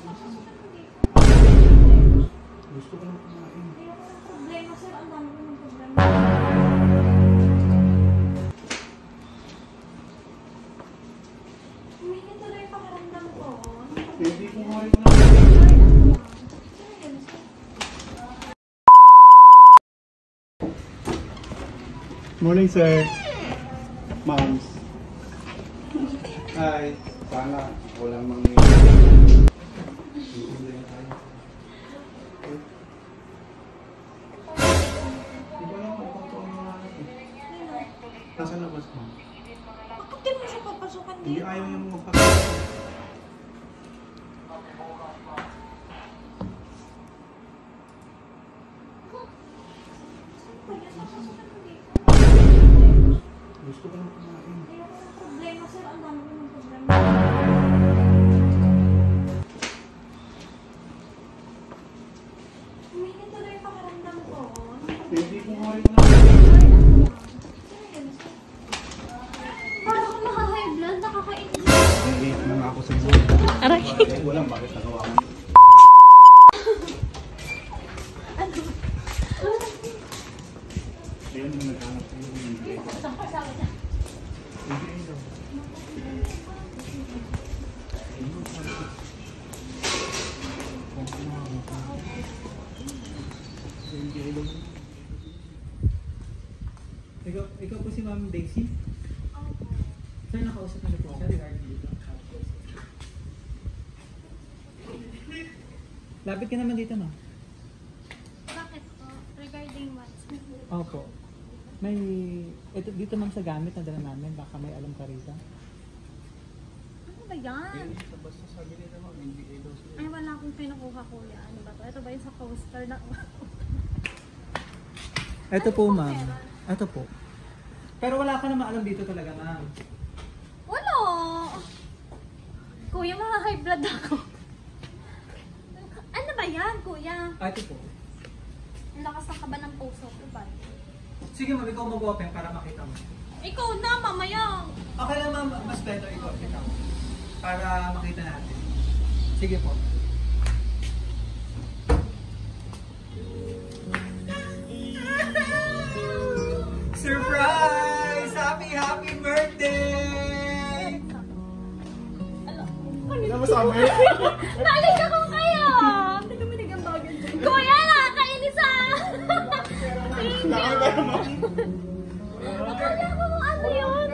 Gusto ko lang kumain. Problema sir, ang dami ko ng problema. Humingi tuloy yung pakiramdam ko. Hindi ko kumain na. Morning, sir. Moms. Hi. Sana walang mangyayari. Di ba lang kung ito ang mga anak eh? Nasa labas mo? Bakit di mo siya papasukan dito? Hindi ayaw yung magpapasok. Gusto ko lang kumain. Problema sir, ang dami ko ng problema. Humingi tuloy yung pakiramdam ko. Hindi ko kumain na. Parang ako naka-high blood, nakakainis. Late na nga ako sa buhay. Aray. Walang bakit nagawa ko. Ayun yung naghanap ko yung hindi. Hindi daw. Ikaw po si Ma'am Daisy? Sir, nakausap na po siya regarding dito. Lapit ka naman dito, ma'am. Bakit po? Regarding what? Opo. May, ito dito ma'am sa gamit na dala namin, baka may alam ka rito. Ano ba yan? Basta sabi nila mo, hindi daw sila. Ay, wala akong pinukuha kuya. Ano ba to? Ito ba yung sa coaster na? Ito po ma'am. Ito po. Pero wala ka naman alam dito talaga, ma'am. Wala! Kuya, mga high blood ako. Ano ba yan, kuya? Ito po. Ang lakas ng kaba ng puso ko ba? Sige ma'am, ikaw mag-open para makita mo. Ikaw na, mamaya. Okay lang ma'am, mas better ikaw ikaw. Para makita natin. Sige po. Surprise! Happy birthday! Ano mo sa amin? Nalig ako kayo! Nagaminig ang bagay dyan. Kuya, nakakainis ah! Thank you! Akala ko kung ano yun?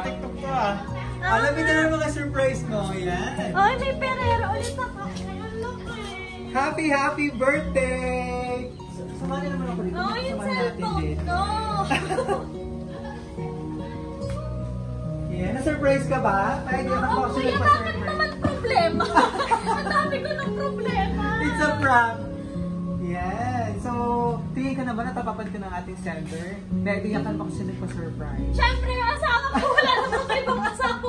TikTok ko ah. Alam mo na mga surprise mo, yan. Ay, may perero ulit ako. Ayun lang eh. Happy birthday! Sumali naman ako dito. No, yung Samahan natin cellphone din. ko. Yeah, na-surprise ka ba? Kaya di ako Oo, kuya, bakit naman problema? Ang dami ko ng problema. It's a prank! Yan. So, tingin ka na ba natapapan ka ng ating sender? Kaya di ka pa kasi nagpa-surprise. Siyempre, yung asawa ko, wala naman kayo bang asawa ko.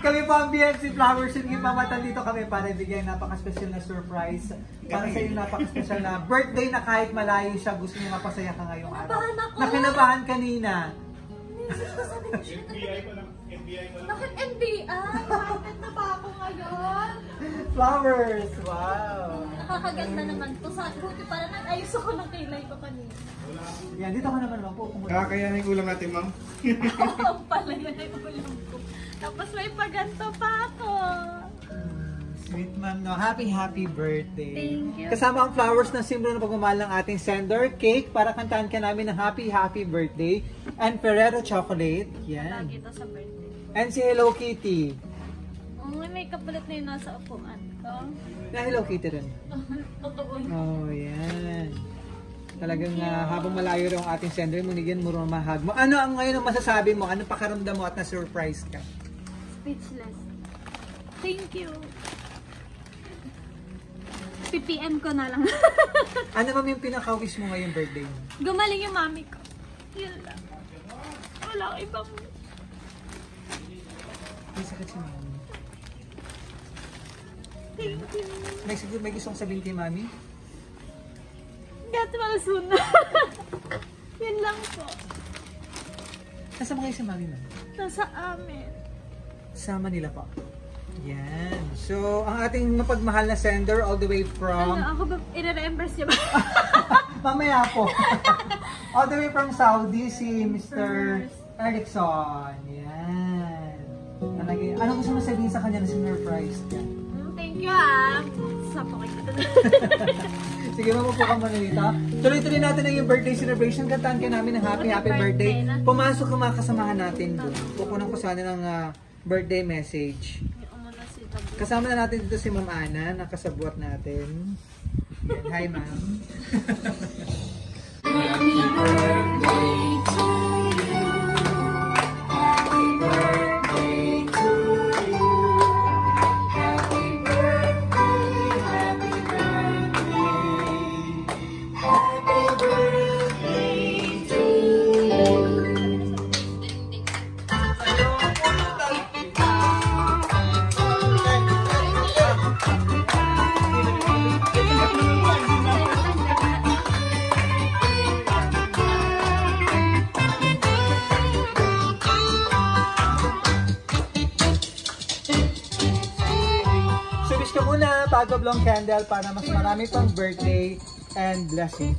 Kami po ang BNC Flowers. Sige, mamatan dito kami para ibigay napaka-special na surprise. Para sa iyo napaka-special na birthday na kahit malayo siya, gusto niya mapasaya ka ngayong araw. Kinabahan ako. Nakinabahan kanina. NBI pa lang. NBI pa lang. Bakit NBI? Bakit na ba ako ngayon? Flowers! Wow! Nakakaganda naman to. Sa buti para nag-ayos ako ng kilay ko kanina. Yan, dito ka naman po. Kakayanin ko lang natin, ma'am. Oo pala, yan ay ulam ko. Tapos may paganto pa ako. Sweet ma'am, no? Happy birthday. Thank you. Kasama ang flowers na simbolo ng pagmamahal ng ating sender, cake para kantahan ka namin ng happy birthday, and Ferrero chocolate. Yan. Lagi ito sa birthday. And si Hello Kitty. Oh, may kapalit na yun nasa upuan ko. Na Hello Kitty rin. Totoo. Oh, yan. Talagang habang malayo rin ang ating sender, munigyan mo rin mahag mo. Ano ang ngayon ang masasabi mo? Ano pakaramdam mo at na-surprise ka? Speechless. Thank you. PPM ko na lang. Ano ba yung pinaka-wish mo ngayong birthday mo? Gumaling yung mami ko. Yun lang. Wala akong ibang... May sakit si mami. Thank you. May gusto kong sabihin kay mami? God well soon. Yun lang po. Nasaan mo kayo si mami mo? Nasa amin. Sa Manila pa. Yan. So, ang ating mapagmahal na sender all the way from... Ako ba, i-reimburse niya ba? Mamaya po. All the way from Saudi, si Mr. Erickson. Yan. Ano gusto mo sabihin sa kanya na sinurprise ka? Thank you Sapo kita. Sige, mamupo ka muna dito. Tuloy-tuloy natin na yung birthday celebration. Kantaan ka namin ng happy birthday. Pumasok ang mga kasamahan natin doon. Kukunan ko sana ng birthday message. Kasama na natin dito si Ma'am Ana, nakasabwat natin. Yan. Hi, Ma'am. Happy birthday to you. Happy birthday to you. Happy birthday, happy birthday. Happy birthday to you. So, wish ka muna bago blong candle para mas marami pang birthday and blessing.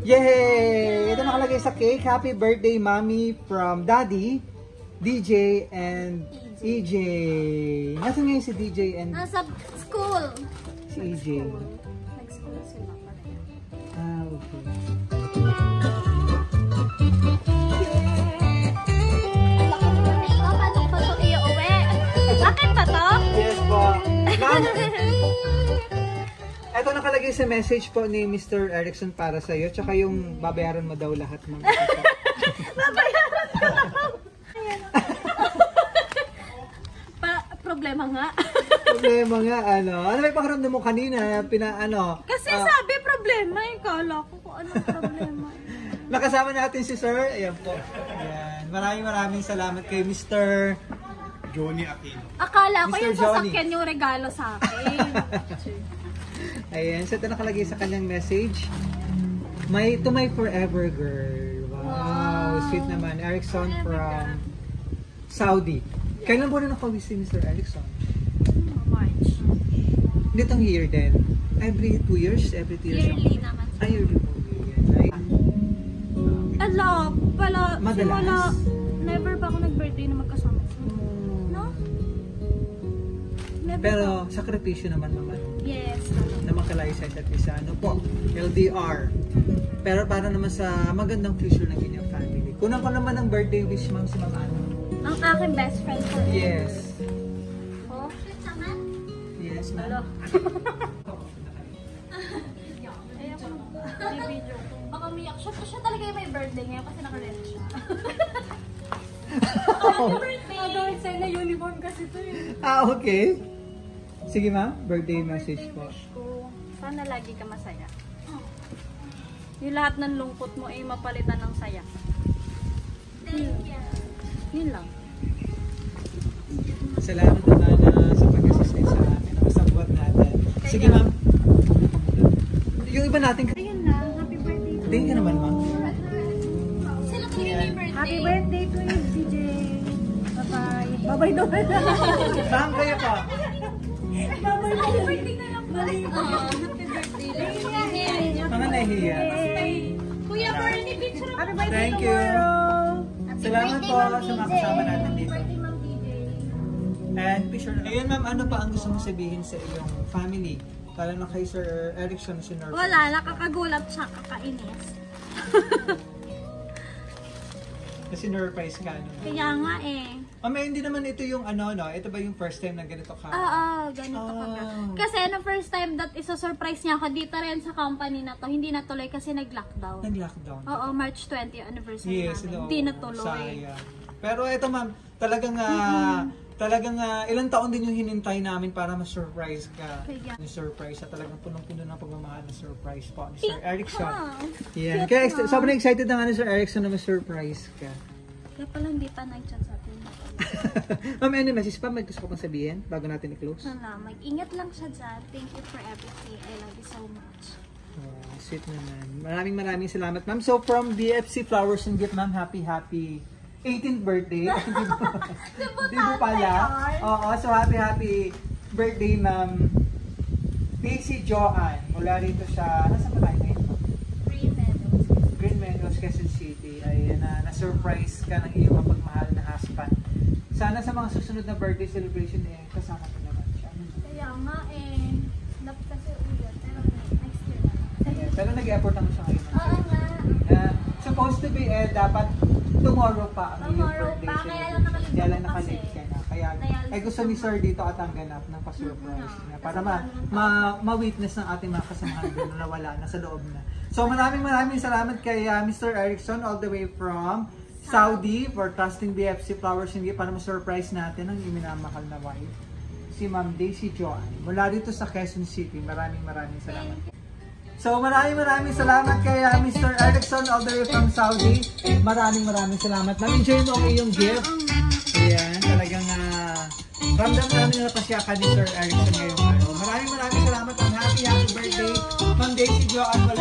Yay! Ito nakalagay sa cake. Happy birthday, Mommy, from Daddy, DJ, and EJ. Nasaan ngayon si DJ and Nasa school. si EJ? Nag-school sila pa rin. Ah, okay. Paano pa ito i-uwi? Akin ba to? Yes po. Ma'am, ito nakalagay sa message po ni Mr. Erickson para sa iyo. Tsaka yung babayaran mo daw lahat, ma'am. Babayaran ko lang. Problema nga. Problema nga, ano. Ano may pakiramdam mo kanina? Kasi sabi problema eh. Kala ko kung anong problema. Nakasama natin si Sir. Ayan po. Ayan. Maraming salamat kay Mr. Johnny Aquino. Akala ko Mr. yung Johnny. sasakyan yung regalo sa akin. Ayan. So, ito nakalagay sa kanyang message. To my forever girl. Wow. Sweet naman. Erickson from Saudi. Kailan po na nakawis si Mr. Erickson? March. Nitong year din. Every 2 years? Every 2 years? Yearly naman. Ay, yearly po. Yan. Ala, pala, Madalas? simula, never pa ako nag-birthday na magkasama. No? Never Pero, pa. sakripisyo naman naman. Yes. Na makalayo sa isa't isa. Ano po? LDR. Pero para naman sa magandang future ng inyong family. Kunan ko naman ang birthday wish, ma'am, si Ma'am Ana. Ang aking best friend ko. Yes. Oh? Yes, ma'am. Hello. Ayoko na. May video ko. Baka umiyak siya. Siya talaga yung may birthday ngayon kasi naka-red siya. Happy birthday! Nag-red sa'yo na uniform kasi to eh. Ah, okay. Sige, ma'am. Birthday message po. Wish ko, sana lagi ka masaya. Yung lahat ng lungkot mo ay mapalitan ng saya. Thank you. Yun lang. Salamat naman sa pag-assist sa amin. Nakasabot natin. Sige, ma'am. Yung iba natin. Ayun na. Happy birthday. Thank you naman, ma'am. Sila ko yung birthday. Happy birthday to you, DJ. Bye-bye. Bye-bye daw. Saan kayo pa? Happy birthday na lang pala. Happy birthday. Mga nahihiya. Kuya Bernie, picture ako. Happy birthday Thank you. Salamat po sa mga kasama natin dito. And picture. Ayun, ma'am, ano pa ang gusto mo sabihin sa iyong family? Lalo na kay Sir Erickson, si North. Wala, nakakagulat siya, kakainis. Kasi surprise ka, no? Kaya nga eh. May hindi naman ito yung ano, no? Ito ba yung first time na ganito ka? Oo, ganito ka nga. Kasi no first time that isa-surprise niya ako dito rin sa company na to, hindi natuloy kasi nag-lockdown. Nag-lockdown. Oo, March 20 anniversary Yes, namin. no. Hindi natuloy. Sayang. Pero ito, ma'am, talagang ilang taon din yung hinintay namin para ma-surprise ka. Kaya. Yung surprise na talagang punong-puno ng pagmamahal na surprise po ni Sir Erickson. Ah, Yan. cute Kaya na. sobrang excited na nga ni Sir Erickson na ma-surprise ka. Kaya pala hindi pa nag-chat sa atin. Ma'am, any message pa? May gusto ko pang sabihin bago natin i-close? Sana, mag-ingat lang siya dyan. Thank you for everything. I love you so much. Oh, sweet naman. Maraming salamat, ma'am. So, from BFC Flowers and Gift, ma'am, happy 18th birthday. Di ba pala? Oo, so happy birthday, ma'am. Daisy Joanne. Mula rito sa, nasa pa tayo ngayon? Green Meadows, Quezon City. Ay, na-surprise ka ng iyong mapagmahal na husband. Sana sa mga susunod na birthday celebration, kasama ko naman siya. Kaya nga dapat kasi ulit. Pero next year na lang. Pero nag-effort naman siya ngayon. Oo nga. Supposed to be, dapat tomorrow pa ang iyong Tomorrow birthday pa, celebration. kaya lang Nakalate ka na. Kaya, gusto ni Sir dito at ang ganap ng pa-surprise niya. Para ma-witness ng ating mga kasamahan doon na wala na sa loob na. So maraming salamat kay Mr. Erickson all the way from Saudi for trusting BFC Flowers and Gift para ma-surprise natin ang minamahal na wife, si Ma'am Daisy Joanne. Mula dito sa Quezon City. Maraming salamat. So maraming salamat kay Mr. Erickson all the way from Saudi. Maraming salamat. Na-enjoy mo ang iyong gift. Ayan, talagang ramdam namin na pasyakan ni Sir Erickson ngayong araw. Maraming salamat. Ang happy birthday, Ma'am Daisy Joanne.